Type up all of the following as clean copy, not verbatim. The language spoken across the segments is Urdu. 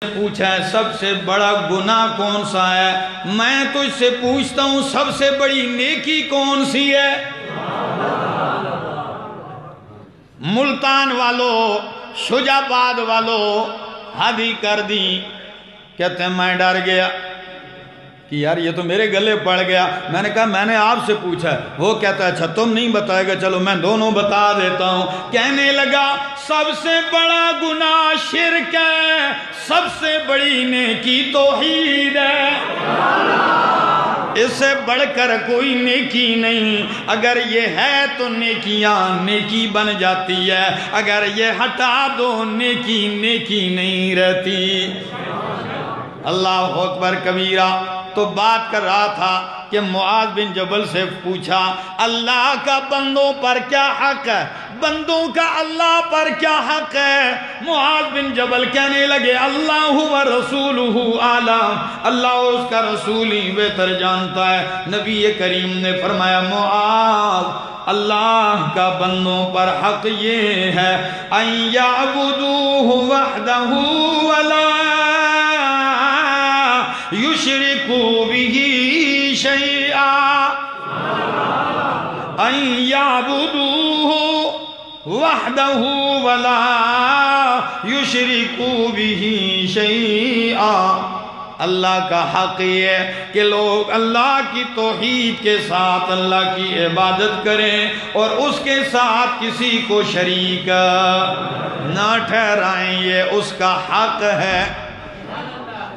پوچھا ہے سب سے بڑا گناہ کون سا ہے؟ میں تو اس سے پوچھتا ہوں سب سے بڑی نیکی کون سی ہے؟ ملتان والو، شجاباد والو حدی کر دی، کہتے ہیں میں ڈر گیا کہ یار یہ تو میرے گلے پڑ گیا۔ میں نے کہا میں نے آپ سے پوچھا ہے۔ وہ کہتا ہے اچھا تم نہیں بتائے گا، چلو میں دونوں بتا دیتا ہوں۔ کہنے لگا سب سے بڑا گناہ شرک ہے، سب سے بڑی نیکی توحید ہے، اس سے بڑھ کر کوئی نیکی نہیں۔ اگر یہ ہے تو نیکیاں نیکی بن جاتی ہے، اگر یہ ہٹا دو نیکی نیکی نہیں رہتی۔ اللہ اکبر کبیرہ۔ تو بات کر رہا تھا کہ معاذ بن جبل سے پوچھا اللہ کا بندوں پر کیا حق ہے، بندوں کا اللہ پر کیا حق ہے؟ معاذ بن جبل کہنے لگے اللہ و رسولہ عالم، اللہ اور اس کا رسول ہی بہتر جانتا ہے۔ نبی کریم نے فرمایا معاذ اللہ کا بندوں پر حق یہ ہے ان یعبدوہ وحدہ ولا یشرکوا بہ شیئا، ان یعبدوہ وحدہ ولا یشرکوا بہ شیئا۔ اللہ کا حق یہ ہے کہ لوگ اللہ کی توحید کے ساتھ اللہ کی عبادت کریں اور اس کے ساتھ کسی کو شریک نہ ٹھہرائیں، یہ اس کا حق ہے۔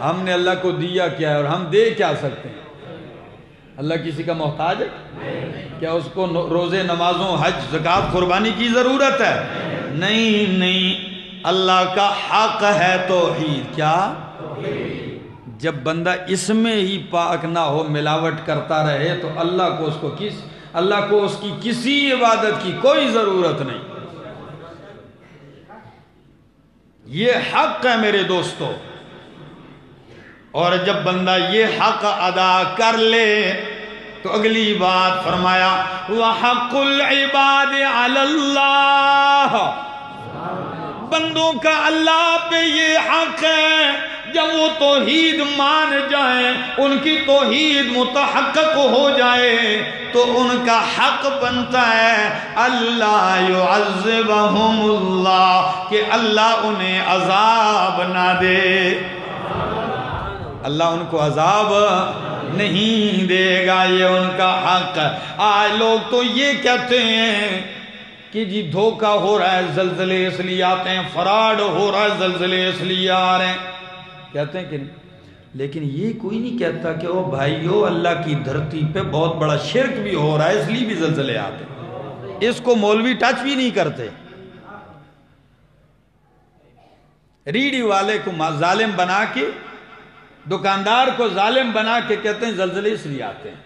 ہم نے اللہ کو دیا کیا ہے اور ہم دے کیا سکتے ہیں؟ اللہ کسی کا محتاج ہے؟ کیا اس کو روزے نمازوں حج زکوٰۃ قربانی کی ضرورت ہے؟ نہیں نہیں، اللہ کا حق ہے توحید۔ کیا؟ جب بندہ اس میں ہی پاک نہ ہو، ملاوٹ کرتا رہے تو اللہ کو اس کی کسی عبادت کی کوئی ضرورت نہیں۔ یہ حق ہے میرے دوستو، اور جب بندہ یہ حق ادا کر لے تو اگلی بات فرمایا وَحَقُّ الْعِبَادِ عَلَى اللَّهِ، بندوں کا اللہ پہ یہ حق ہے جب وہ توحید مان جائیں، ان کی توحید متحقق ہو جائے تو ان کا حق بنتا ہے اللہ يعذبهم اللہ، کہ اللہ انہیں عذاب نہ دے، اللہ ان کو عذاب نہیں دے گا، یہ ان کا حق ہے۔ آج لوگ تو یہ کہتے ہیں کہ جی دھوکہ ہو رہا ہے زلزلے اس لیے آتے ہیں، فراڈ ہو رہا ہے زلزلے اس لیے آ رہے ہیں، کہتے ہیں کہ نہیں، لیکن یہ کوئی نہیں کہتا کہ او بھائیو اللہ کی دھرتی پہ بہت بڑا شرک بھی ہو رہا ہے اس لیے بھی زلزلے آتے ہیں۔ اس کو مولوی ٹچ بھی نہیں کرتے، ریڈی والے کو ظالم بنا کے، دکاندار کو ظالم بنا کے کہتے ہیں زلزلے اس لیے آتے ہیں۔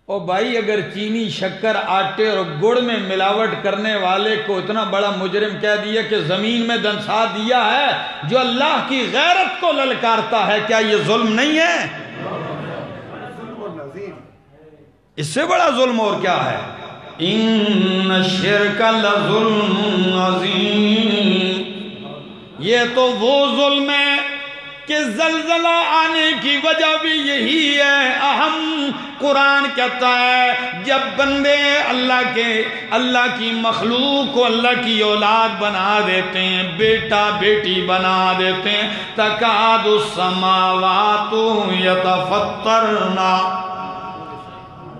اور بھائی اگر چینی شکر آٹے اور گڑ میں ملاوٹ کرنے والے کو اتنا بڑا مجرم کہہ دیا کہ زمین میں دنسا دیا ہے، جو اللہ کی غیرت کو للکارتا ہے، کیا یہ ظلم نہیں ہے؟ اس سے بڑا ظلم اور کیا ہے؟ ان الشرک لظلم عظیم، یہ تو وہ ظلم ہے کہ زلزلہ آنے کی وجہ بھی یہی ہے۔ اہم قرآن کہتا ہے جب بندے اللہ کی مخلوق کو اللہ کی اولاد بنا دیتے ہیں، بیٹا بیٹی بنا دیتے ہیں، تکاد السماوات یتفطرن،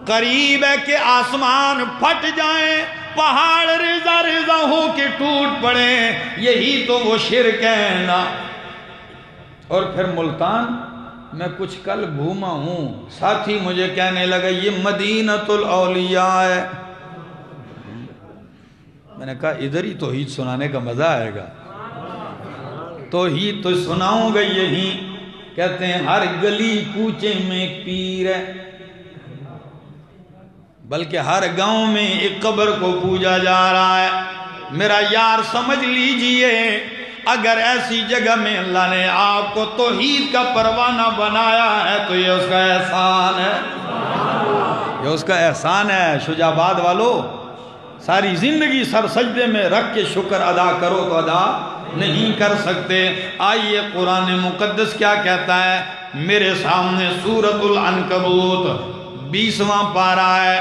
قریب ہے کہ آسمان پھٹ جائیں، پہاڑ رضا رضا ہو کے ٹوٹ پڑیں، یہی تو وہ شرک ہے نا۔ اور پھر ملتان میں کچھ کل گھوما ہوں، ساتھی مجھے کہنے لگا یہ مدینۃ الاولیاء ہے۔ میں نے کہا ادھر ہی توحید سنانے کا مزہ آئے گا، توحید تو سناؤں گا یہی۔ کہتے ہیں ہر گلی کوچے میں ایک پیر ہے، بلکہ ہر گاؤں میں ایک قبر کو پوجا جا رہا ہے۔ میرا یار سمجھ لیجئے اگر ایسی جگہ میں اللہ نے آپ کو توحید کا پروانہ بنایا ہے تو یہ اس کا احسان ہے، یہ اس کا احسان ہے۔ شجاباد والو ساری زندگی سر سجدے میں رکھ کے شکر ادا کرو تو ادا نہیں کر سکتے۔ آئیے قرآن مقدس کیا کہتا ہے، میرے سامنے سورۃ العنکبوت 20واں پارہ ہے،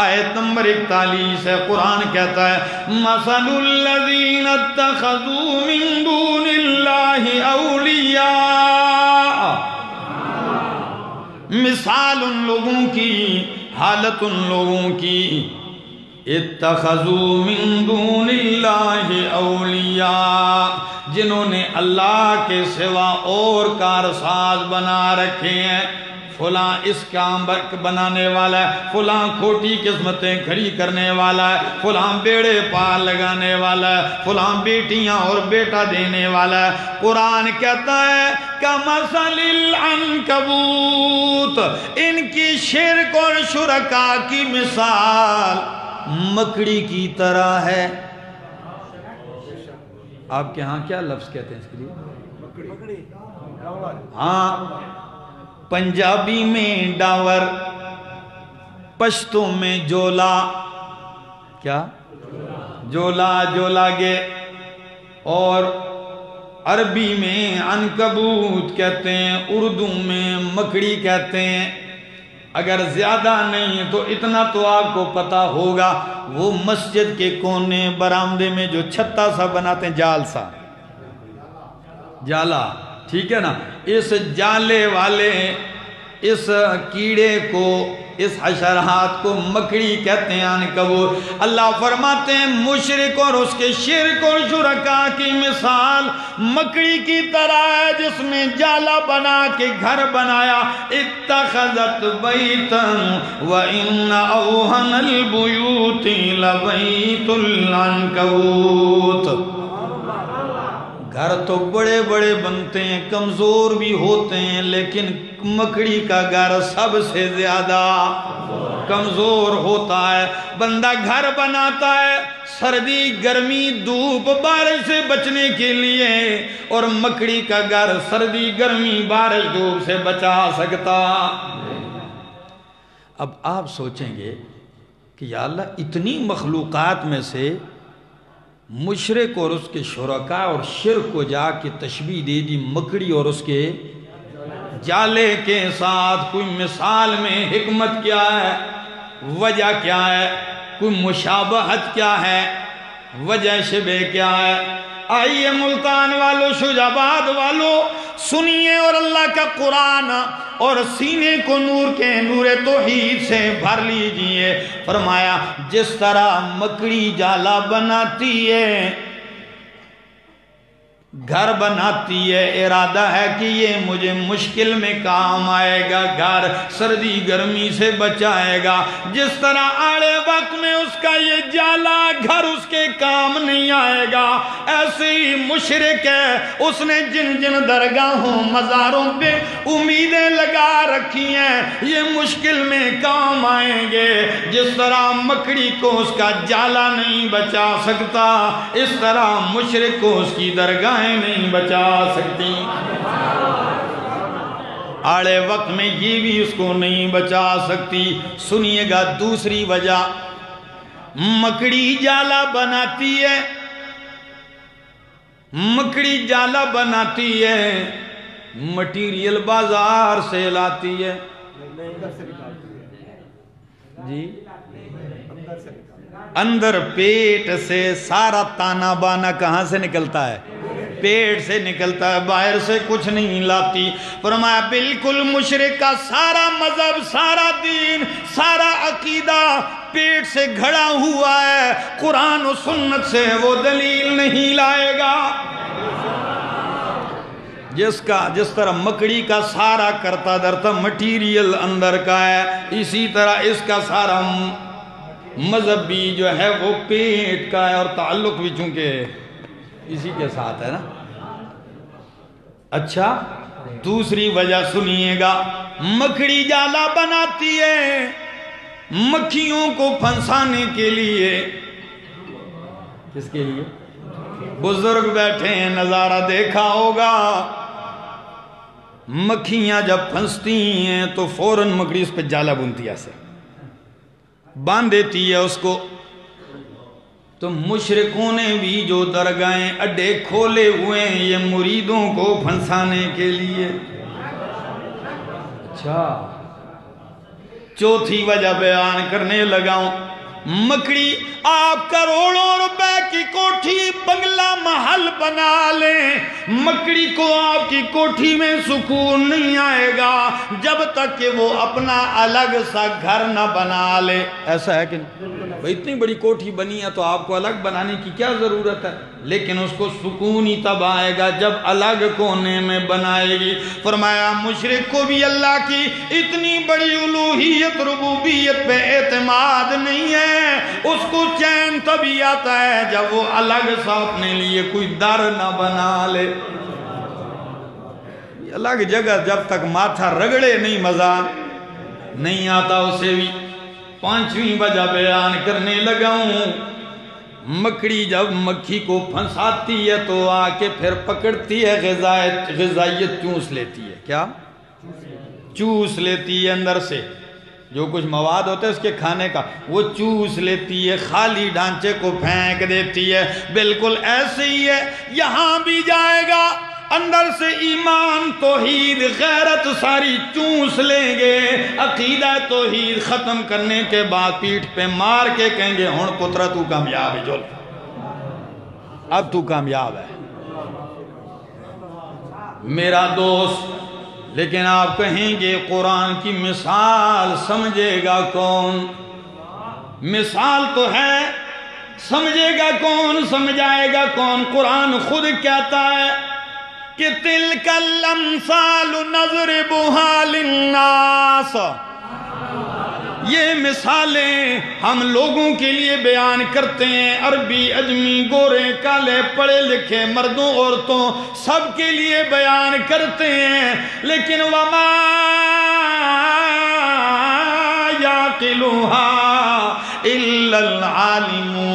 آیت نمبر 41 ہے۔ قرآن کہتا ہے مثل الذین اتخذوا من دون اللہ اولیاء، مثال ان لوگوں کی، حالت ان لوگوں کی، اتخذوا من دون اللہ اولیاء، جنہوں نے اللہ کے سوا اور کارساز بنا رکھے ہیں۔ فلاں اس کام بنانے والا ہے، فلاں کھوٹی قسمتیں کھڑی کرنے والا ہے، فلاں بیڑے پار لگانے والا ہے، فلاں بیٹیاں اور بیٹا دینے والا ہے۔ قرآن کہتا ہے کمثل العنکبوت، ان کی شرک اور شرکا کی مثال مکڑی کی طرح ہے۔ آپ کے ہاں کیا لفظ کہتے ہیں اس کے لیے؟ ہاں، پنجابی میں ڈاور، پشتو میں جولا، کیا جولا، جولا گے، اور عربی میں عنکبوت کہتے ہیں، اردو میں مکڑی کہتے ہیں۔ اگر زیادہ نہیں تو اتنا تو آپ کو پتا ہوگا، وہ مسجد کے کونے برآمدے میں جو چھتا سا بناتے ہیں، جال سا، جالا، ٹھیک ہے نا، اس جالے والے اس کیڑے کو، اس حشرات کو مکڑی کہتے ہیں، عنکبوت۔ اللہ فرماتے ہیں مشرک اور اس کے شرک اور شرکا کی مثال مکڑی کی طرح ہے، جس نے جالا بنا کے گھر بنایا۔ اتخذت بیتا وَإِنَّ أَوْهَنَ الْبُيُوتِ لَبَيْتُ الْعَنْكَبُوتِ۔ گھر تو بڑے بڑے بنتے ہیں، کمزور بھی ہوتے ہیں، لیکن مکڑی کا گھر سب سے زیادہ کمزور ہوتا ہے۔ بندہ گھر بناتا ہے سردی، گرمی، دھوپ، بارش سے بچنے کے لیے، اور مکڑی کا گھر سردی، گرمی، بارش، دھوپ سے بچا سکتا۔ اب آپ سوچیں گے کہ یا اللہ، اتنی مخلوقات میں سے مشرک اور اس کے شرکاء اور شرک کو جا کے تشبیہ دے دی مکڑی اور اس کے جالے کے ساتھ۔ کوئی مثال میں حکمت کیا ہے، وجہ کیا ہے، کوئی مشابہت کیا ہے، وجہ شبہ کیا ہے؟ آئیے ملتان والو، شجاباد والو، سنیے اور اللہ کا قرآن اور سینے کو نور کے نور توحید سے بھر لیجئے۔ فرمایا جس طرح مکڑی جالا بناتی ہے، گھر بناتی ہے، ارادہ ہے کہ یہ مجھے مشکل میں کام آئے گا، گھر سردی گرمی سے بچائے گا، جس طرح آڑے وقت میں اس کا یہ جالا گھر اس کے کام نہیں آئے گا، ایسے ہی مشرک ہے، اس نے جن جن درگاہوں مزاروں پہ امیدیں لگا رکھی ہیں، یہ مشکل میں کام آئیں گے۔ جس طرح مکڑی کو اس کا جالا نہیں بچا سکتا، اس طرح مشرک کو اس کی درگاہ نہیں بچا سکتی۔ آڑے وقت میں یہ بھی اس کو نہیں بچا سکتی۔ سنیے گا دوسری وجہ، مکڑی جالا بناتی ہے، مکڑی جالا بناتی ہے، مٹیریل بازار سے لاتی ہے، جی اندر پیٹ سے سارا تانا بانا کہاں سے نکلتا ہے؟ پیٹ سے نکلتا ہے، باہر سے کچھ نہیں لاتی۔ فرمایا بالکل مشرک کا سارا مذہب، سارا دین، سارا عقیدہ پیٹ سے گھڑا ہوا ہے، قرآن و سنت سے وہ دلیل نہیں لائے گا۔ جس طرح مکڑی کا سارا کرتا درتا مٹیریل اندر کا ہے، اسی طرح اس کا سارا مذہب بھی جو ہے وہ پیٹ کا ہے، اور تعلق بھی چونکہ اسی کے ساتھ ہے نا۔ اچھا دوسری وجہ سنیے گا، مکڑی جالا بناتی ہے مکھیوں کو پھنسانے کے لیے۔ کس کے لیے؟ بزرگ بیٹھے ہیں، نظارہ دیکھا ہوگا، مکھیاں جب پھنستی ہیں تو فوراً مکڑی اس پہ جالا بنتی ہے، ایسے باندھ دیتی ہے اس کو، تو مشرکوں نے بھی جو درگاہیں اڈے کھولے ہوئے ہیں یہ مریدوں کو پھنسانے کے لیے. اچھا چوتھی وجہ بیان کرنے لگا ہوں. مکڑی آپ کروڑوں روپے کی کوٹھی بنگلہ محل بنا لیں، مکڑی کو آپ کی کوٹھی میں سکون نہیں آئے گا جب تک کہ وہ اپنا الگ سا گھر نہ بنا لے. ایسا ہے کہ بھئی اتنی بڑی کوٹھی بنی ہے تو آپ کو الگ بنانے کی کیا ضرورت ہے؟ لیکن اس کو سکون ہی تب آئے گا جب الگ کونے میں بنائے گی. فرمایا مشرک کو بھی اللہ کی اتنی بڑی الوہیت ربوبیت پہ اعتماد نہیں ہے. اس کو چین تبھی آتا ہے جب وہ الگ سا اپنے لیے کوئی در نہ بنا لے. الگ جگہ جب تک ماتھا رگڑے نہیں مزہ نہیں آتا اسے بھی. پانچویں وجہ بیان کرنے لگا ہوں. مکڑی جب مکھی کو پھنساتی ہے تو آ کے پھر پکڑتی ہے غذائیت چوس لیتی ہے. کیا چوس لیتی ہے؟ اندر سے جو کچھ مواد ہوتا ہے اس کے کھانے کا وہ چوس لیتی ہے، خالی ڈھانچے کو پھینک دیتی ہے. بالکل ایسے ہی ہے یہاں بھی جائے گا، اندر سے ایمان توحید غیرت ساری چوس لیں گے. عقیدہ توحید ختم کرنے کے بعد پیٹھ پہ مار کے کہیں گے ہن پترا تو کامیاب ہے، جول اب تو کامیاب ہے میرا دوست. لیکن آپ کہیں گے قرآن کی مثال سمجھے گا کون؟ مثال تو ہے، سمجھے گا کون، سمجھائے گا کون؟ قرآن خود کہتا ہے کہ تِلْكَ الْأَمْثَالُ نَضْرِبُهَا لِلنَّاسِ. یہ مثالیں ہم لوگوں کے لیے بیان کرتے ہیں، عربی اجمی گورے کالے پڑھے لکھے مردوں عورتوں سب کے لیے بیان کرتے ہیں. لیکن وَمَا يَعْقِلُهَا إِلَّا الْعَالِمُونَ.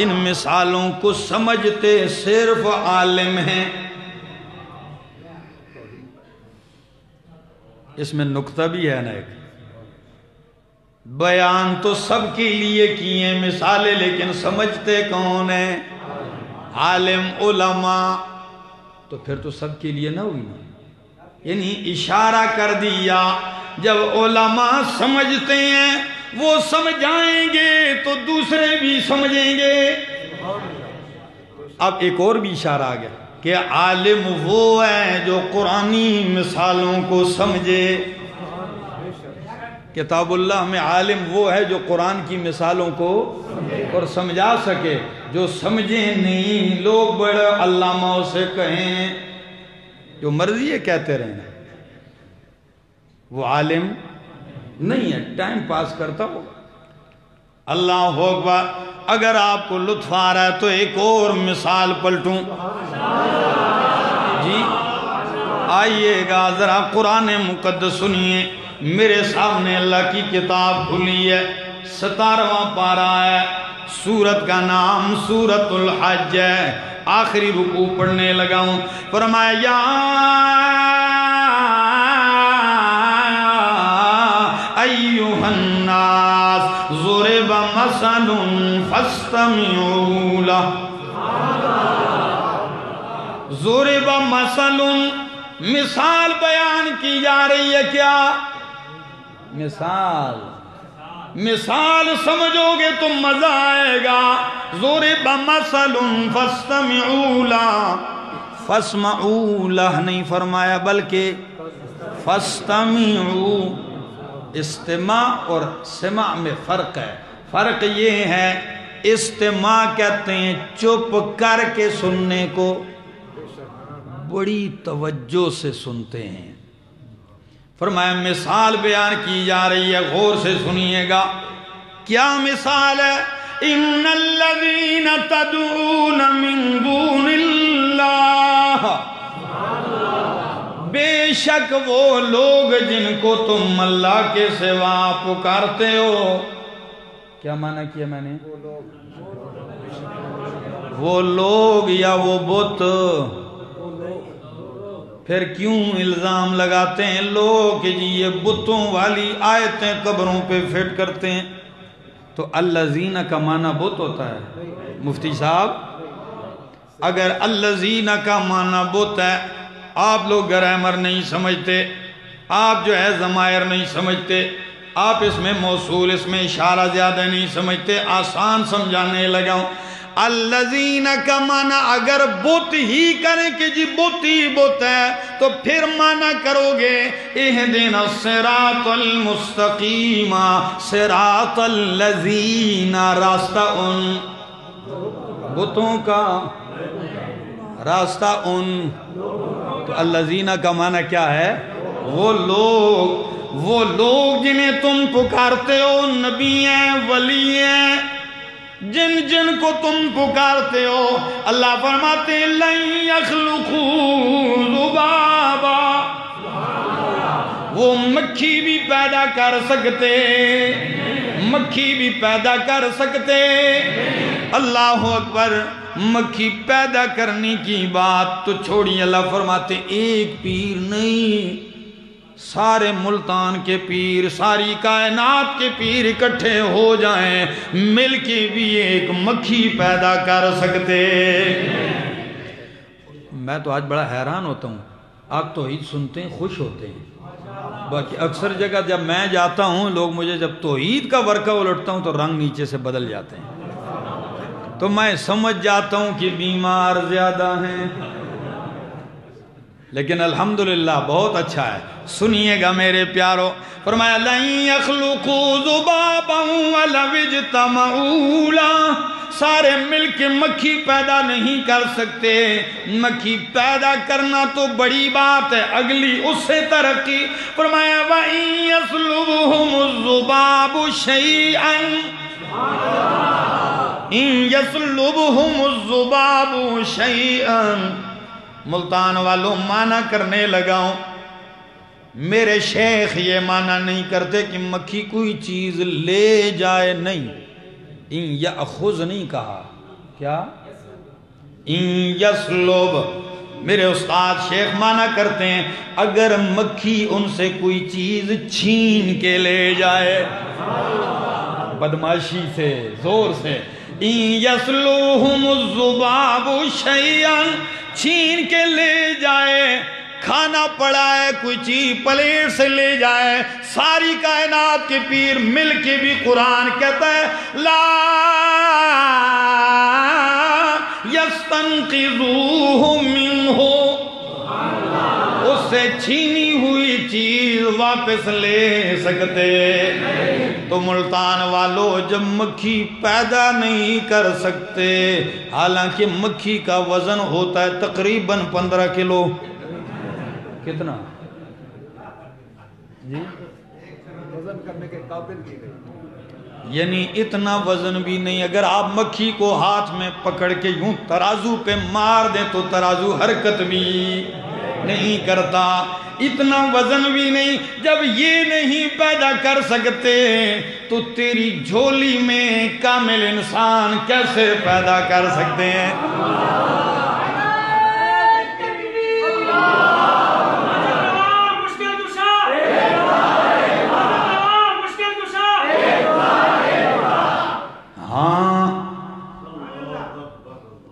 ان مثالوں کو سمجھتے صرف عالم ہیں. اس میں نکتہ بھی ہے نا ایک، بیان تو سب کے لیے کیے مثالیں لیکن سمجھتے کون ہیں؟ عالم علماء. تو پھر تو سب کے لیے نہ ہوئی، یعنی اشارہ کر دیا جب علماء سمجھتے ہیں وہ سمجھائیں گے تو دوسرے بھی سمجھیں گے. اب ایک اور بھی اشارہ آ گیا کہ عالم وہ ہے جو قرآنی مثالوں کو سمجھے. کتاب اللہ میں عالم وہ ہے جو قرآن کی مثالوں کو اور سمجھا سکے. جو سمجھے نہیں لوگ بڑے علامہ سے کہیں جو مرضی ہے کہتے رہنا، وہ عالم نہیں ہے، ٹائم پاس کرتا ہو. اللہ اکبر. اگر آپ کو لطف آ رہا ہے تو ایک اور مثال پلٹوں. جی آئیے گا ذرا قرآن مقدس سنیے. میرے سامنے اللہ کی کتاب کھلی ہے، 17واں پارہ ہے، سورت کا نام سورت الحج ہے. آخری رکوع پڑھنے لگا ہوں. فرمایا یا ایوہ الناس ضرب مثل فاستمعوا لہ. ضرب مثل، مثال بیان کی جا رہی ہے. کیا مثال؟ مثال سمجھو گے تو مزہ آئے گا. ضرب مثل فاستمعوا لہ. فاسمعوا لہ نہیں فرمایا بلکہ فاستمعوا. استماع اور سماع میں فرق ہے. فرق یہ ہے استماع کہتے ہیں چپ کر کے سننے کو، بڑی توجہ سے سنتے ہیں. فرمایا مثال بیان کی جا رہی ہے، غور سے سنیے گا. کیا مثال ہے؟ ان الذین تدعون من دون اللہ، بے شک وہ لوگ جن کو تم اللہ کے سوا پکارتے ہو. کیا معنی کیا میں نے؟ وہ لوگ یا وہ بت؟ پھر کیوں الزام لگاتے ہیں لوگ کہ جی یہ بتوں والی آیتیں قبروں پہ فٹ کرتے ہیں؟ تو الذین کا معنی بت ہوتا ہے مفتی صاحب؟ اگر الذین کا معنی بت ہے، آپ لوگ گرامر نہیں سمجھتے، آپ جو ہے ضمائر نہیں سمجھتے، آپ اس میں موصول اس میں اشارہ زیادہ نہیں سمجھتے، آسان سمجھانے لگا ہوں۔ الذین کا معنی اگر بت ہی کریں کہ جی بت ہی بت ہے تو پھر معنی کرو گے اہدنا الصراط المستقیم صراط الذین، راستہ ان بتوں کا، راستہ ان۔ تو الذین کا معنی کیا ہے؟ وہ لوگ جنہیں تم پکارتے ہو، نبی ہیں، ولی ہیں، جن کو تم پکارتے ہو، اللہ فرماتے ہیں لن یخلقوا ذبابا، وہ مکھی بھی پیدا کر سکتے، مکھی بھی پیدا کر سکتے۔ اللہ اکبر، مکھی پیدا کرنے کی بات تو چھوڑی، اللہ فرماتے ایک پیر نہیں، سارے ملتان کے پیر، ساری کائنات کے پیر اکٹھے ہو جائیں مل کے بھی ایک مکھی پیدا کر سکتے۔ میں تو آج بڑا حیران ہوتا ہوں، آپ توحید سنتے ہیں خوش ہوتے ہیں، باقی اکثر جگہ جب میں جاتا ہوں لوگ مجھے جب توحید کا ورقہ الٹتا ہوں تو رنگ نیچے سے بدل جاتے ہیں، تو میں سمجھ جاتا ہوں کہ بیمار زیادہ ہیں، لیکن الحمدللہ بہت اچھا ہے۔ سنیے گا میرے پیارو، فرمایا لن یخلقوا ذبابا ولو اجتمعوا لہ، سارے مل کے مکھی پیدا نہیں کر سکتے، مکھی پیدا کرنا تو بڑی بات ہے، اگلی اس سے ترقی، فرمایا وَإِن يَسْلُبْهُمُ الذُّبَابُ شَيْئًا، إِن يَسْلُبْهُمُ الذُّبَابُ شَيْئًا۔ ملتان والوں معنی کرنے لگا ہوں، میرے شیخ یہ معنی نہیں کرتے کہ مکھی کوئی چیز لے جائے، نہیں، ان یأخذ نہیں کہا، کیا؟ ان یسلب، میرے استاد شیخ معنی کرتے ہیں اگر مکھی ان سے کوئی چیز چھین کے لے جائے، بدماشی سے، زور سے، ان یسلوہم الذباب شیئا، چھین کے لے جائے، کھانا پڑا ہے کوئی چیز پلیٹ سے لے جائے، ساری کائنات کے پیر مل کے بھی قرآن کہتا ہے لا یستنقذوہ منہ، اس سے چھینی ہوئی چیز واپس لے سکتے۔ تو ملتان والو جب مکھی پیدا نہیں کر سکتے، حالانکہ مکھی کا وزن ہوتا ہے تقریباً 15 کلو، کتنا جی وزن کرنے کے قابل کی گئی، یعنی اتنا وزن بھی نہیں، اگر آپ مکھی کو ہاتھ میں پکڑ کے یوں ترازو پہ مار دیں تو ترازو حرکت بھی نہیں کرتا، اتنا وزن بھی نہیں۔ جب یہ نہیں پیدا کر سکتے تو تیری جھولی میں کامل انسان کیسے پیدا کر سکتے ہیں؟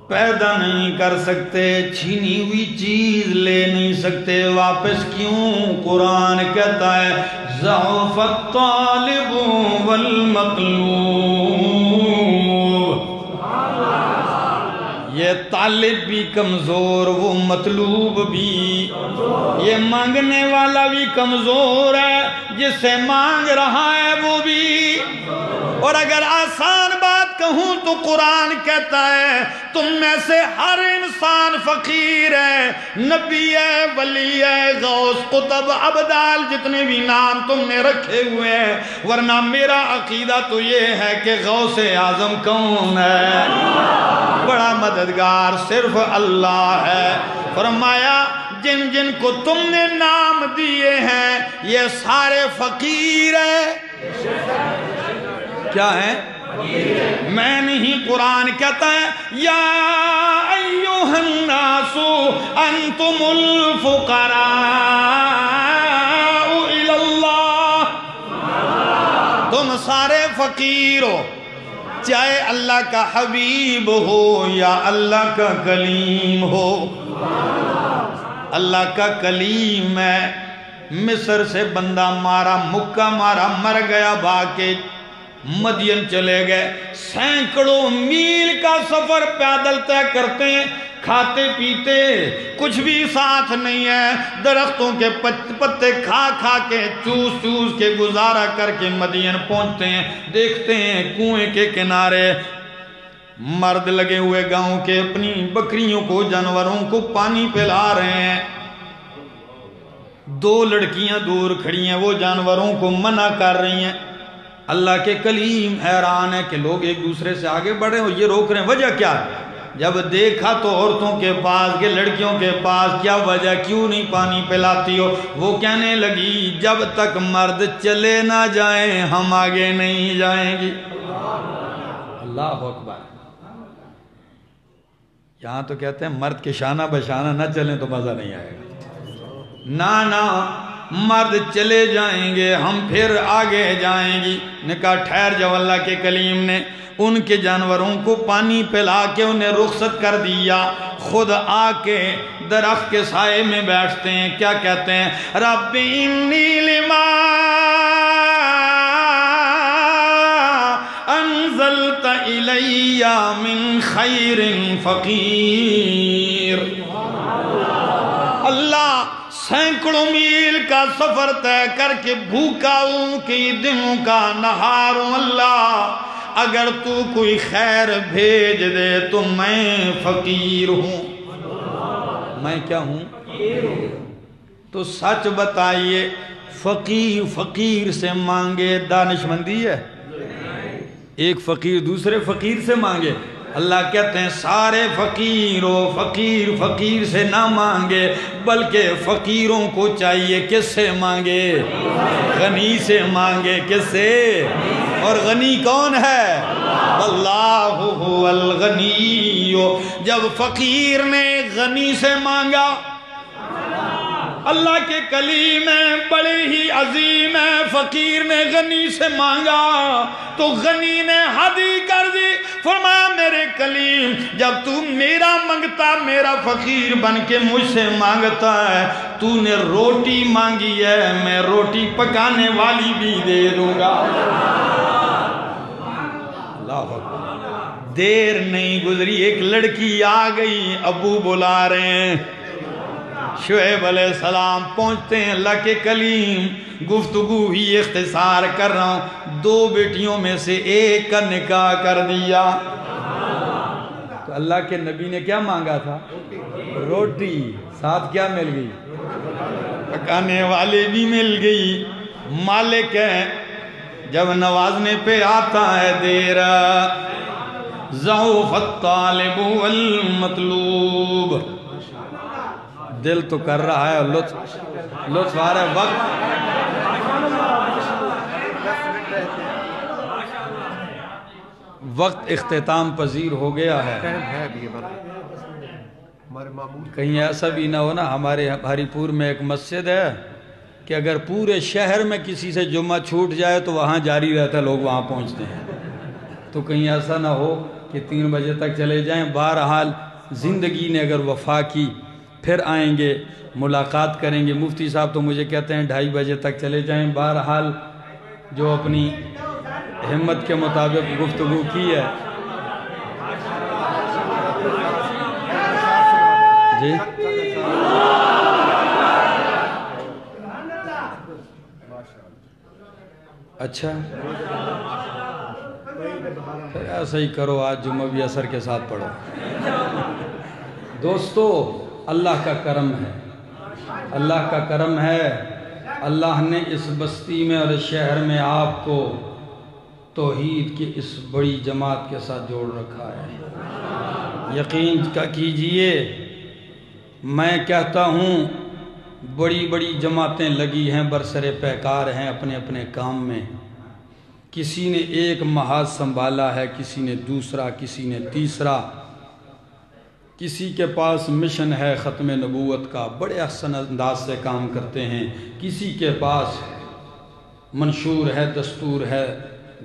پیدا نہیں کر سکتے، چھینی ہوئی چیز لے نہیں سکتے واپس، کیوں؟ قرآن کہتا ہے ضعف الطالب والمطلوب، یہ طالب بھی کمزور، وہ مطلوب بھی، یہ مانگنے والا بھی کمزور ہے، جس سے مانگ رہا ہے وہ بھی۔ اور اگر آسان بات کہوں تو قرآن کہتا ہے تم میں سے ہر انسان فقیر ہے، نبی ہے، ولی ہے، غوث، قطب، ابدال، جتنے بھی نام تم نے رکھے ہوئے ہیں، ورنہ میرا عقیدہ تو یہ ہے کہ غوث اعظم کون ہے؟ بڑا مددگار صرف اللہ ہے۔ فرمایا جن کو تم نے نام دیے ہیں یہ سارے فقیر ہیں، کیا ہے؟ میں نہیں، قرآن کہتا ہے یا ایوہ الناس انتم الفقراء الفقراء الی اللہ، تم سارے فقیر ہو، چاہے اللہ کا حبیب ہو یا اللہ کا کلیم ہو۔ اللہ کا کلیم ہے، مصر سے بندہ مارا، مکہ مارا، مر گیا، بھاگ کے مدین چلے گئے، سینکڑوں میل کا سفر پیدل طے کرتے ہیں، کھاتے پیتے کچھ بھی ساتھ نہیں ہے، درختوں کے پتے کھا کھا کے چوس چوس کے گزارا کر کے مدین پہنچتے ہیں، دیکھتے ہیں کنویں کے کنارے مرد لگے ہوئے گاؤں کے اپنی بکریوں کو جانوروں کو پانی پلا رہے ہیں، دو لڑکیاں دور کھڑی ہیں، وہ جانوروں کو منع کر رہی ہیں۔ اللہ کے کلیم حیران ہے کہ لوگ ایک دوسرے سے آگے بڑھے ہو، یہ روک رہے ہیں، وجہ کیا ہے؟ جب دیکھا تو عورتوں کے پاس کے لڑکیوں کے پاس، کیا وجہ، کیوں نہیں پانی پلاتی ہو؟ وہ کہنے لگی جب تک مرد چلے نہ جائیں ہم آگے نہیں جائیں گی۔ اللہ اکبر۔ یہاں تو کہتے ہیں مرد کے شانہ بشانہ نہ چلیں تو مزہ نہیں آئے گا، نہ مرد چلے جائیں گے ہم پھر آگے جائیں گی۔ نے کہا ٹھہر جاؤ، اللہ کے کلیم نے ان کے جانوروں کو پانی پلا کے انہیں رخصت کر دیا، خود آ کے درخت کے سائے میں بیٹھتے ہیں، کیا کہتے ہیں؟ رب انی لما انزلت الی من خیر فقیر۔ اللہ سینکڑوں میل کا سفر طے کر کے بھوکا ہوں، کئی دنوں کا نہار ہوں، اللہ اگر تو کوئی خیر بھیج دے تو میں فقیر ہوں۔ میں کیا ہوں؟ تو سچ بتائیے، فقیر سے مانگے دانشمندی ہے؟ ایک فقیر دوسرے فقیر سے مانگے؟ اللہ کہتے ہیں سارے فقیر ہو، فقیر سے نہ مانگے، بلکہ فقیروں کو چاہیے کس سے مانگے؟ غنی سے مانگے۔ کس سے؟ اور غنی کون ہے؟ اللہ هو الغنی۔ جب فقیر نے غنی سے مانگا، اللہ کے کلیم ہے بڑے ہی عظیم ہے، فقیر نے غنی سے مانگا تو غنی نے حد ہی کر دی، فرمایا میرے کلیم جب تو میرا منگتا، میرا فقیر بن کے مجھ سے مانگتا ہے، تو نے روٹی مانگی ہے، میں روٹی پکانے والی بھی دے دوں گا۔ اللہ اکبر۔ دیر نہیں گزری، ایک لڑکی آ گئی، ابو بلا رہے ہیں، شعیب علیہ السلام پہنچتے ہیں، اللہ کے کلیم گفتگو ہی اختصار کر رہا ہوں، دو بیٹیوں میں سے ایک کا نکاح کر دیا۔ تو اللہ کے نبی نے کیا مانگا تھا؟ روٹی، ساتھ کیا مل گئی؟ پکانے والے بھی مل گئی۔ مالک ہے جب نوازنے پہ آتا ہے دیر، ضعف الطالب والمطلوب۔ دل تو کر رہا ہے اور لطف آ رہا ہے، وقت اختتام پذیر ہو گیا ہے۔ کہیں ایسا بھی نہ ہو نا، ہمارے ہری پور میں ایک مسجد ہے کہ اگر پورے شہر میں کسی سے جمعہ چھوٹ جائے تو وہاں جاری رہتا ہے، لوگ وہاں پہنچتے ہیں، تو کہیں ایسا نہ ہو کہ 3 بجے تک چلے جائیں۔ بہرحال زندگی نے اگر وفا کی پھر آئیں گے، ملاقات کریں گے۔ مفتی صاحب تو مجھے کہتے ہیں 2:30 بجے تک چلے جائیں۔ بہرحال جو اپنی ہمت کے مطابق گفتگو کی ہے، جی اچھا پھر ایسا ہی کرو، آج جمعہ بھی عصر کے ساتھ پڑھو۔ دوستو، اللہ کا کرم ہے، اللہ کا کرم ہے، اللہ نے اس بستی میں اور اس شہر میں آپ کو توحید کی اس بڑی جماعت کے ساتھ جوڑ رکھا ہے۔ یقین کیجئے، میں کہتا ہوں بڑی بڑی جماعتیں لگی ہیں، برسر پیکار ہیں اپنے اپنے کام میں، کسی نے ایک محاذ سنبھالا ہے، کسی نے دوسرا، کسی نے تیسرا، کسی کے پاس مشن ہے ختم نبوت کا، بڑے احسن انداز سے کام کرتے ہیں، کسی کے پاس منشور ہے، دستور ہے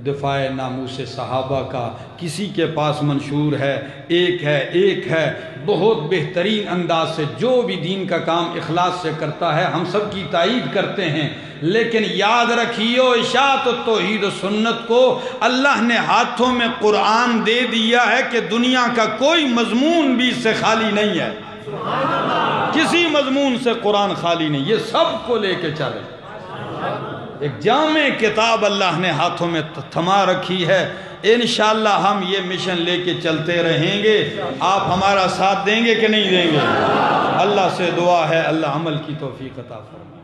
دفاع ناموس صحابہ کا، کسی کے پاس منشور ہے ایک ہے بہت بہترین انداز سے جو بھی دین کا کام اخلاص سے کرتا ہے ہم سب کی تائید کرتے ہیں، لیکن یاد رکھیو اشاعت و توحید و سنت کو اللہ نے ہاتھوں میں قرآن دے دیا ہے کہ دنیا کا کوئی مضمون بھی اس سے خالی نہیں ہے، کسی مضمون سے قرآن خالی نہیں، یہ سب کو لے کے چلے، ایک جامع کتاب اللہ نے ہاتھوں میں تھما رکھی ہے۔ انشاءاللہ ہم یہ مشن لے کے چلتے رہیں گے، آپ ہمارا ساتھ دیں گے کہ نہیں دیں گے؟ اللہ سے دعا ہے اللہ عمل کی توفیق عطا فرمائے۔